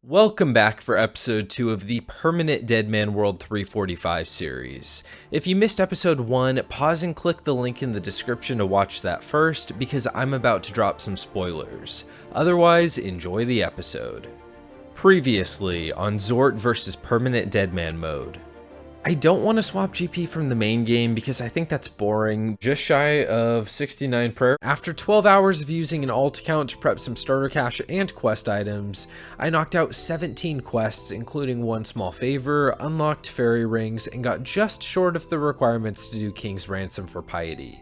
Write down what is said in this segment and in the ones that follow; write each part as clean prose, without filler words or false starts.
Welcome back for episode 2 of the Permanent Deadman World 345 series. If you missed episode 1, pause and click the link in the description to watch that first, because I'm about to drop some spoilers. Otherwise, enjoy the episode. Previously on Zorte vs Permanent Deadman mode. I don't want to swap GP from the main game because I think that's boring. Just shy of 69 prayer. After 12 hours of using an alt account to prep some starter cash and quest items, I knocked out 17 quests, including one small favor, unlocked fairy rings, and got just short of the requirements to do King's Ransom for Piety.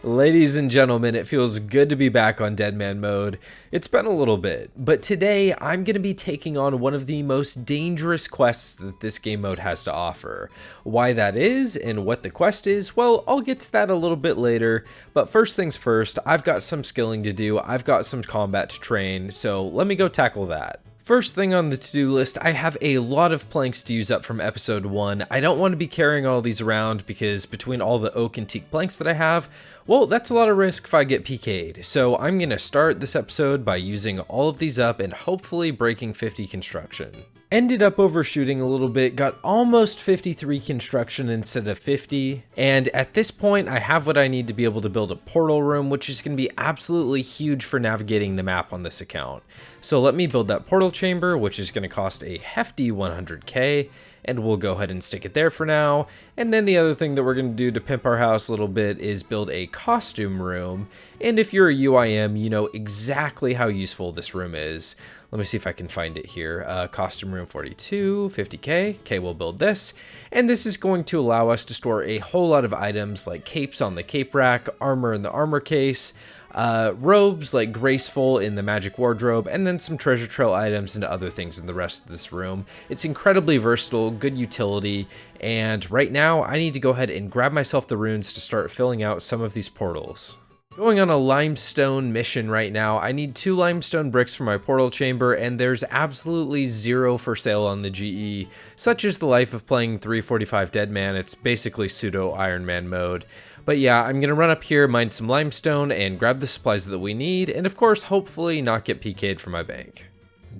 Ladies and gentlemen, it feels good to be back on Deadman mode. It's been a little bit, but today I'm going to be taking on one of the most dangerous quests that this game mode has to offer. Why that is and what the quest is, well, I'll get to that a little bit later, but first things first, I've got some skilling to do, I've got some combat to train, so let me go tackle that. First thing on the to-do list, I have a lot of planks to use up from episode 1. I don't want to be carrying all these around because between all the oak and teak planks that I have, well, that's a lot of risk if I get PK'd. So I'm going to start this episode by using all of these up and hopefully breaking 50 construction. Ended up overshooting a little bit, got almost 53 construction instead of 50, and at this point I have what I need to be able to build a portal room, which is going to be absolutely huge for navigating the map on this account. So let me build that portal chamber, which is going to cost a hefty 100k, and we'll go ahead and stick it there for now. And then the other thing that we're going to do to pimp our house a little bit is build a costume room, and if you're a UIM, you know exactly how useful this room is. Let me see if I can find it here. Costume room 42, 50k. Okay, we'll build this. And this is going to allow us to store a whole lot of items like capes on the cape rack, armor in the armor case, robes like graceful in the magic wardrobe, and then some treasure trail items and other things in the rest of this room. It's incredibly versatile, good utility, and right now I need to go ahead and grab myself the runes to start filling out some of these portals. Going on a limestone mission right now. I need 2 limestone bricks for my portal chamber, and there's absolutely 0 for sale on the GE. Such is the life of playing 345 Deadman. It's basically pseudo Iron Man mode. But yeah, I'm gonna run up here, mine some limestone, and grab the supplies that we need, and of course, hopefully not get PK'd from my bank.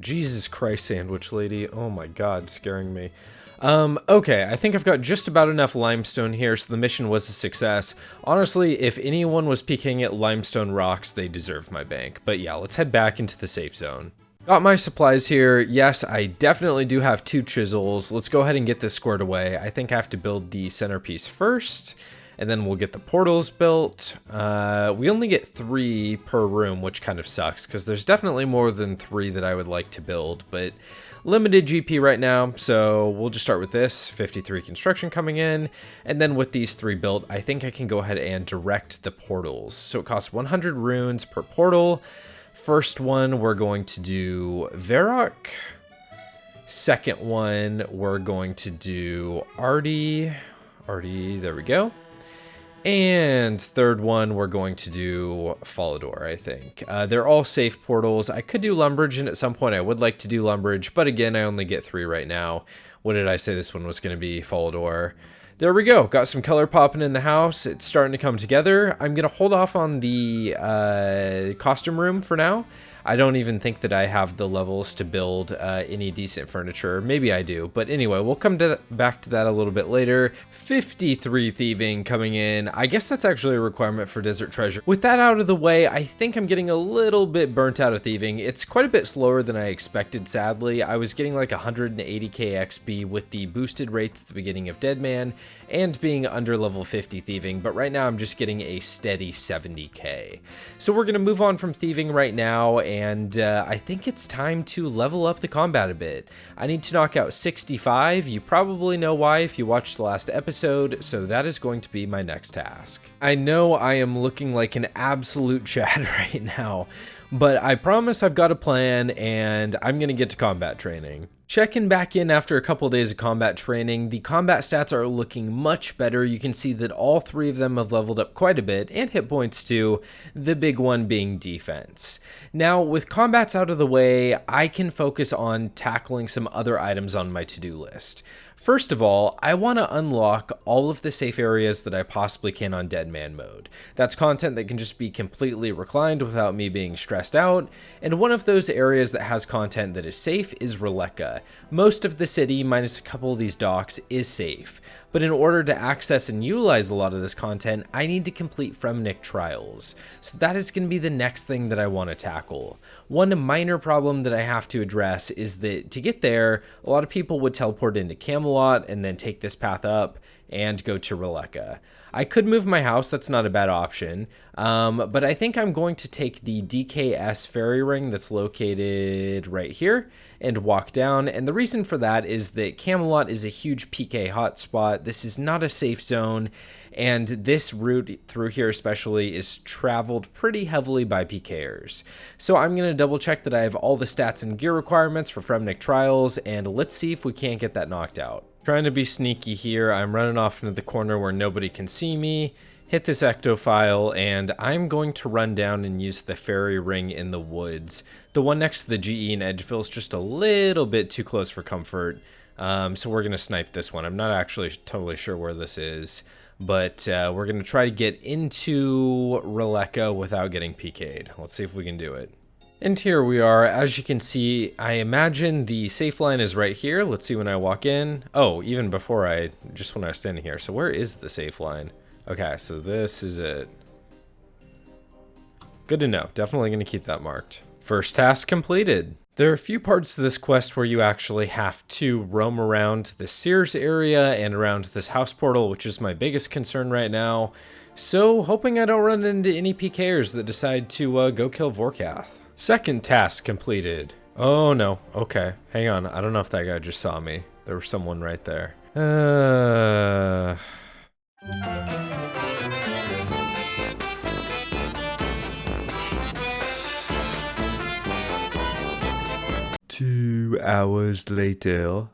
Jesus Christ, sandwich lady. Oh my god, scaring me. Okay, I think I've got just about enough limestone here, so the mission was a success. Honestly, if anyone was peeking at limestone rocks, they deserve my bank. But yeah, let's head back into the safe zone. Got my supplies here. Yes, I definitely do have 2 chisels. Let's go ahead and get this squared away. I think I have to build the centerpiece first, and then we'll get the portals built. We only get 3 per room, which kind of sucks, because there's definitely more than 3 that I would like to build, but limited GP right now, so we'll just start with this. 53 construction coming in, and then with these 3 built, I think I can go ahead and direct the portals. So it costs 100 runes per portal. First one, we're going to do Varrock. Second one, we're going to do Artie, there we go. And third one, we're going to do Follador, I think. They're all safe portals. I could do Lumbridge, and at some point I would like to do Lumbridge, but again, I only get 3 right now. What did I say this one was going to be? Follador. There we go. Got some color popping in the house. It's starting to come together. I'm going to hold off on the costume room for now. I don't even think that I have the levels to build any decent furniture. Maybe I do, but anyway, we'll come back to that a little bit later. 53 thieving coming in. I guess that's actually a requirement for Desert Treasure. With that out of the way, I think I'm getting a little bit burnt out of thieving. It's quite a bit slower than I expected, sadly. I was getting like 180k XP with the boosted rates at the beginning of Deadman and being under level 50 thieving, but right now I'm just getting a steady 70k. So we're going to move on from thieving right now, and I think it's time to level up the combat a bit. I need to knock out 65. You probably know why if you watched the last episode, so that is going to be my next task. I know I am looking like an absolute Chad right now, but I promise I've got a plan, and I'm going to get to combat training. Checking back in after a couple days of combat training, the combat stats are looking much better. You can see that all three of them have leveled up quite a bit, and hit points too, the big one being defense. Now, with combats out of the way, I can focus on tackling some other items on my to-do list. First of all, I want to unlock all of the safe areas that I possibly can on Deadman mode. That's content that can just be completely reclined without me being stressed out, and one of those areas that has content that is safe is Releka. Most of the city, minus a couple of these docks, is safe, but in order to access and utilize a lot of this content, I need to complete Fremnik trials. So that is going to be the next thing that I want to tackle. One minor problem that I have to address is that to get there, a lot of people would teleport into Camelot and then take this path up and go to Releka. I could move my house, that's not a bad option, but I think I'm going to take the DKS ferry ring that's located right here and walk down, and the reason for that is that Camelot is a huge PK hotspot. This is not a safe zone, and this route through here especially is traveled pretty heavily by PKers. So I'm going to double check that I have all the stats and gear requirements for Fremnik trials, and let's see if we can't get that knocked out. Trying to be sneaky here, I'm running off into the corner where nobody can see me, hit this ectophile, and I'm going to run down and use the fairy ring in the woods. The one next to the GE in Edgeville is just a little bit too close for comfort, so we're going to snipe this one. I'm not actually totally sure where this is, but we're going to try to get into Releka without getting PK'd. Let's see if we can do it. And here we are. As you can see, I imagine the safe line is right here. Let's see when I walk in. Oh, even before just when I was standing here. So where is the safe line? Okay, so this is it. Good to know. Definitely going to keep that marked. First task completed. There are a few parts to this quest where you actually have to roam around the Sears area and around this house portal, which is my biggest concern right now. So hoping I don't run into any PKers that decide to go kill Vorkath. Second task completed. Oh no, okay, hang on, I don't know if that guy just saw me. There was someone right there. 2 hours later.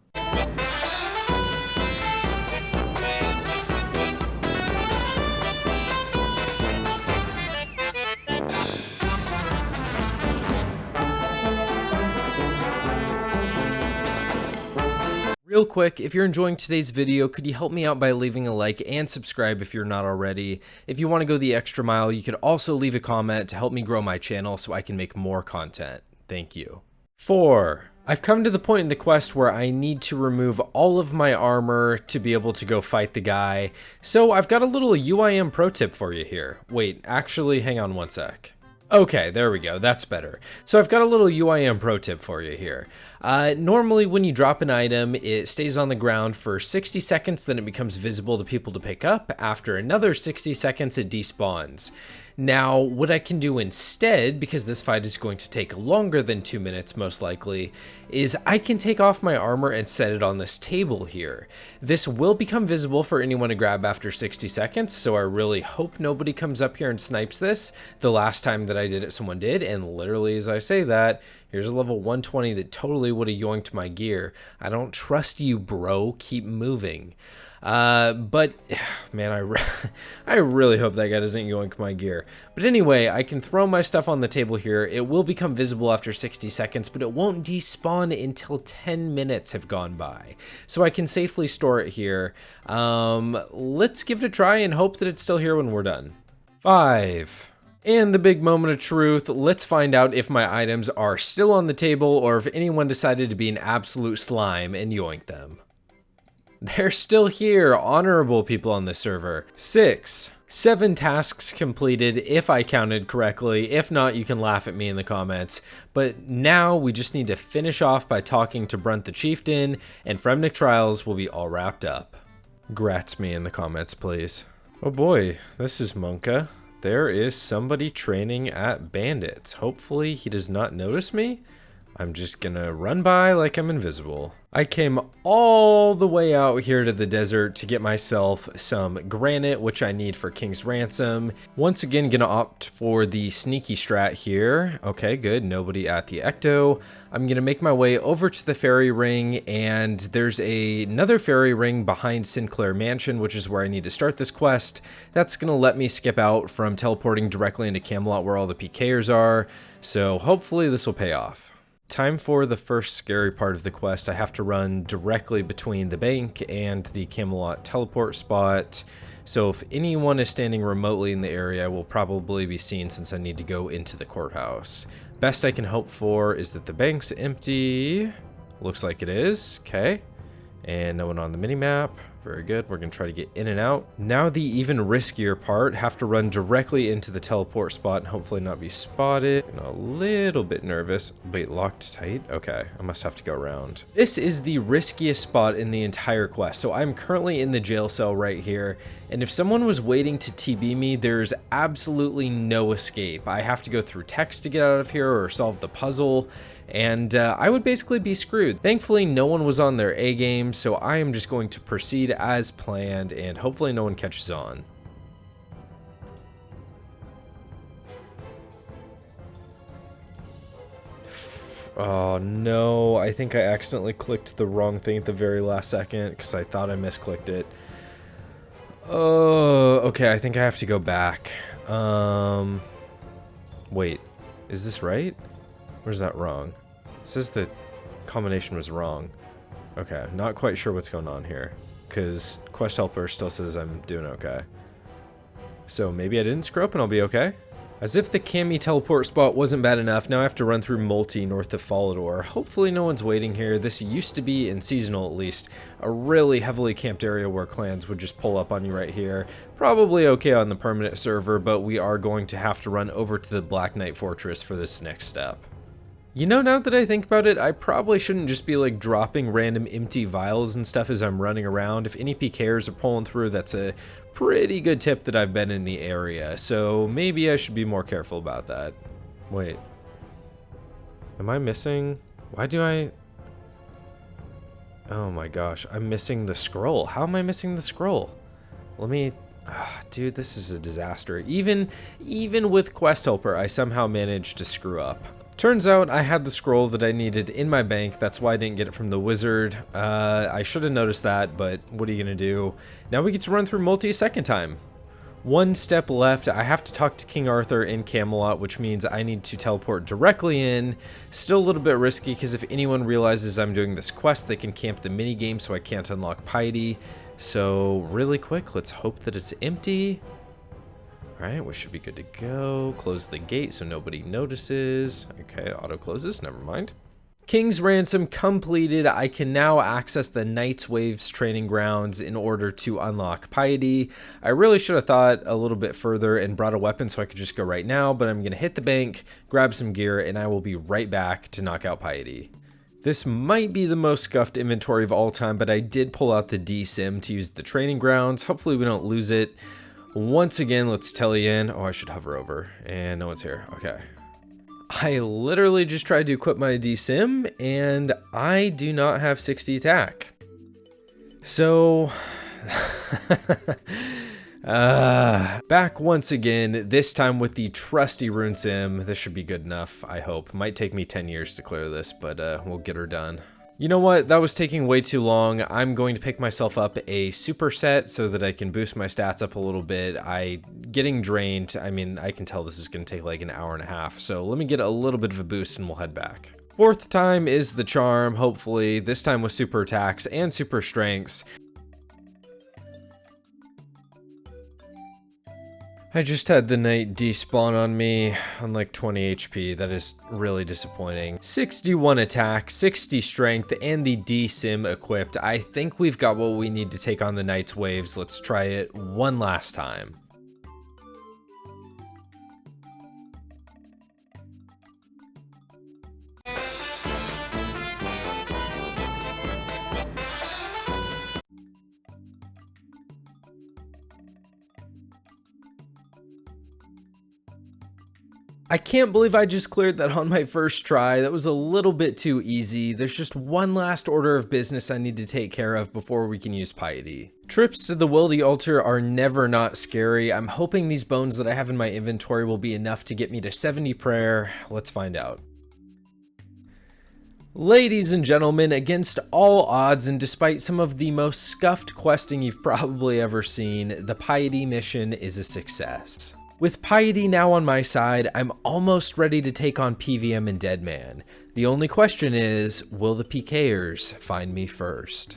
Real quick, if you're enjoying today's video, could you help me out by leaving a like and subscribe if you're not already? If you want to go the extra mile, you could also leave a comment to help me grow my channel so I can make more content. Thank you. 4. I've come to the point in the quest where I need to remove all of my armor to be able to go fight the guy. So I've got a little UIM pro tip for you here. Wait, actually, hang on one sec. Okay, there we go, that's better. So I've got a little UIM pro tip for you here. Normally when you drop an item, it stays on the ground for 60 seconds, then it becomes visible to people to pick up. After another 60 seconds, it despawns. Now, what I can do instead, because this fight is going to take longer than 2 minutes most likely, is I can take off my armor and set it on this table here. This will become visible for anyone to grab after 60 seconds, so I really hope nobody comes up here and snipes this. The last time that I did it, someone did, and literally as I say that, here's a level 120 that totally would have yoinked my gear. I don't trust you, bro. Keep moving. But man, I really hope that guy doesn't yoink my gear. But anyway, I can throw my stuff on the table here. It will become visible after 60 seconds, but it won't despawn until 10 minutes have gone by. So I can safely store it here. Let's give it a try and hope that it's still here when we're done. 5. And the big moment of truth, let's find out if my items are still on the table or if anyone decided to be an absolute slime and yoink them. They're still here, honorable people on this server. 6. 7 tasks completed, if I counted correctly. If not, you can laugh at me in the comments. But now we just need to finish off by talking to Brunt the Chieftain, and Fremnik Trials will be all wrapped up. Grats me in the comments, please. Oh boy, this is Monka. There is somebody training at bandits. Hopefully he does not notice me. I'm just gonna run by like I'm invisible. I came all the way out here to the desert to get myself some granite, which I need for King's Ransom. Once again, gonna opt for the sneaky strat here. Okay, good, nobody at the Ecto. I'm gonna make my way over to the fairy ring, and there's another fairy ring behind Sinclair Mansion, which is where I need to start this quest. That's gonna let me skip out from teleporting directly into Camelot where all the PKers are. So hopefully this will pay off. Time for the first scary part of the quest. I have to run directly between the bank and the Camelot teleport spot. So if anyone is standing remotely in the area, I will probably be seen since I need to go into the courthouse. Best I can hope for is that the bank's empty. Looks like it is. Okay. And no one on the minimap. Very good. We're going to try to get in and out. Now the even riskier part. Have to run directly into the teleport spot and hopefully not be spotted. I'm a little bit nervous. Wait, locked tight? Okay, I must have to go around. This is the riskiest spot in the entire quest. So I'm currently in the jail cell right here. And if someone was waiting to TB me, there's absolutely no escape. I have to go through text to get out of here or solve the puzzle. And I would basically be screwed. Thankfully, no one was on their A game, so I am just going to proceed as planned, and hopefully no one catches on. Oh no, I think I accidentally clicked the wrong thing at the very last second because I thought I misclicked it. Oh, okay, I think I have to go back. Wait, is this right? Or is that wrong? It says the combination was wrong. Okay, not quite sure what's going on here. Because Quest Helper still says I'm doing okay. So maybe I didn't screw up and I'll be okay? As if the Cami teleport spot wasn't bad enough, now I have to run through Multi north of Falador. Hopefully no one's waiting here. This used to be, in Seasonal at least, a really heavily camped area where clans would just pull up on you right here. Probably okay on the permanent server, but we are going to have to run over to the Black Knight Fortress for this next step. You know, now that I think about it, I probably shouldn't just be like dropping random empty vials and stuff as I'm running around. If any PKers are pulling through, that's a pretty good tip that I've been in the area. So maybe I should be more careful about that. Wait. Am I missing? Why do I... Oh my gosh, I'm missing the scroll. How am I missing the scroll? Let me... dude, this is a disaster. Even with Quest Helper, I somehow managed to screw up. Turns out I had the scroll that I needed in my bank. That's why I didn't get it from the wizard. I should have noticed that, but what are you going to do? Now we get to run through Multi a second time. One step left. I have to talk to King Arthur in Camelot, which means I need to teleport directly in. Still a little bit risky because if anyone realizes I'm doing this quest, they can camp the minigame so I can't unlock Piety. So really quick, let's hope that it's empty. All right, we should be good to go. Close the gate so nobody notices. Okay, auto closes, never mind. King's Ransom completed. I can now access the Knight's Waves training grounds in order to unlock Piety. I really should have thought a little bit further and brought a weapon so I could just go right now, but I'm gonna hit the bank, grab some gear, and I will be right back to knock out Piety. This might be the most scuffed inventory of all time, but I did pull out the D-Sim to use the training grounds. Hopefully we don't lose it. Once again, let's tele in. Oh, I should hover over. And no one's here. Okay. I literally just tried to equip my D-Sim, and I do not have 60 attack. So... back once again, this time with the trusty Rune Sim. This should be good enough, I hope. Might take me 10 years to clear this, but we'll get her done. You know what? That was taking way too long. I'm going to pick myself up a superset so that I can boost my stats up a little bit. Getting drained. I mean, I can tell this is going to take like an hour and a half. So let me get a little bit of a boost and we'll head back. Fourth time is the charm, hopefully. This time with super attacks and super strengths. I just had the knight despawn on me on like 20 HP. That is really disappointing. 61 attack, 60 strength, and the D-Sim equipped. I think we've got what we need to take on the Knight's Waves. Let's try it one last time. I can't believe I just cleared that on my first try. That was a little bit too easy. There's just one last order of business I need to take care of before we can use piety. Trips to the Wildy altar are never not scary. I'm hoping these bones that I have in my inventory will be enough to get me to 70 prayer. Let's find out. Ladies and gentlemen, against all odds and despite some of the most scuffed questing you've probably ever seen, the piety mission is a success. With piety now on my side, I'm almost ready to take on PVM and Deadman. The only question is, will the PKers find me first?